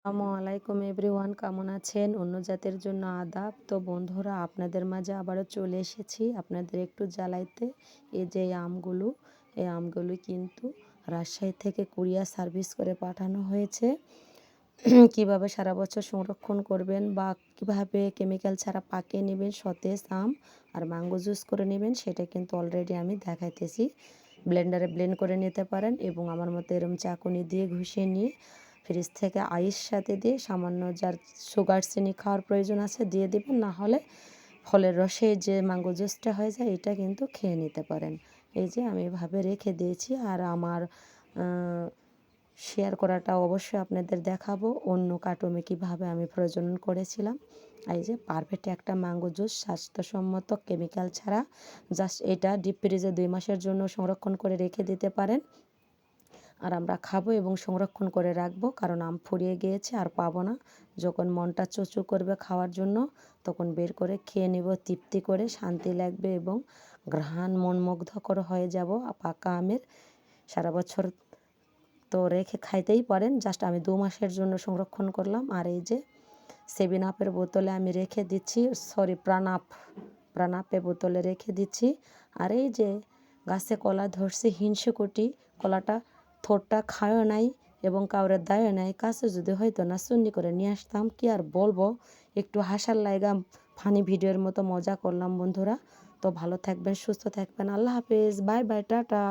আসসালামু আলাইকুম এভরিওয়ান, কেমন আছেন? অন্য জাতের জন্য আদাব। তো বন্ধুরা, আপনাদের মাঝে আবারও চলে এসেছি আপনাদের একটু জ্বালাইতে। এই যে এই আমগুলো কিন্তু রাজশাহী থেকে কুরিয়ার সার্ভিস করে পাঠানো হয়েছে। কিভাবে সারা বছর সংরক্ষণ করবেন বা কিভাবে কেমিক্যাল ছাড়া পাকিয়ে নেবেন সতেজ আম আর ম্যাঙ্গো জুস করে নেবেন, সেটা কিন্তু অলরেডি আমি দেখাইতেছি। ব্লেন্ডারে ব্লেন্ড করে নিতে পারেন এবং আমার মতো এরকম চাকুনি দিয়ে ঘষিয়ে নিয়ে ফ্রিজ থেকে আইস সাথে দিয়ে সামান্য যার সুগার চিনি খাওয়ার প্রয়োজন আছে দিয়ে দিবেন, না হলে ফলের রসে যে ম্যাঙ্গো জুসটা হয়ে যায় এটা কিন্তু খেয়ে নিতে পারেন। এই যে আমি এভাবে রেখে দিয়েছি। আর আমার শেয়ার করাটা অবশ্যই আপনাদের দেখাবো অন্য কার্টুনে কীভাবে আমি প্রজনন করেছিলাম। এই যে পারফেক্ট একটা ম্যাঙ্গো জুস, স্বাস্থ্যসম্মত, কেমিক্যাল ছাড়া। জাস্ট এটা ডিপ ফ্রিজে 2 মাসের জন্য সংরক্ষণ করে রেখে দিতে পারেন। আর আমরা খাবো এবং সংরক্ষণ করে রাখবো, কারণ আম ফুরিয়ে গিয়েছে আর পাবো না। যখন মনটা চুচু করবে খাওয়ার জন্য তখন বের করে খেয়ে নেব, তৃপ্তি করে শান্তি লাগবে এবং ঘ্রাণ মনমুগ্ধকর হয়ে যাব পাকা আমের। সারা বছর তো রেখে খাইতেই পারেন, জাস্ট আমি 2 মাসের জন্য সংরক্ষণ করলাম। আর এই যে 7 আপের বোতলে আমি রেখে দিচ্ছি, সরি প্রাণাপের বোতলে রেখে দিচ্ছি। আর এই যে গাছে কলা ধরছি হিংসুকুটি, কলাটা থোরটা খায়ও নাই এবং কাউরে দায়ও নাই, কাছে যদি হয়তো না চুন্নি করে নিয়ে আসতাম। কি আর বলবো, একটু হাসার লাইগা ফানি ভিডিওর মতো মজা করলাম বন্ধুরা। তো ভালো থাকবেন, সুস্থ থাকবেন, আল্লাহ হাফেজ, বাই বাই, টাটা।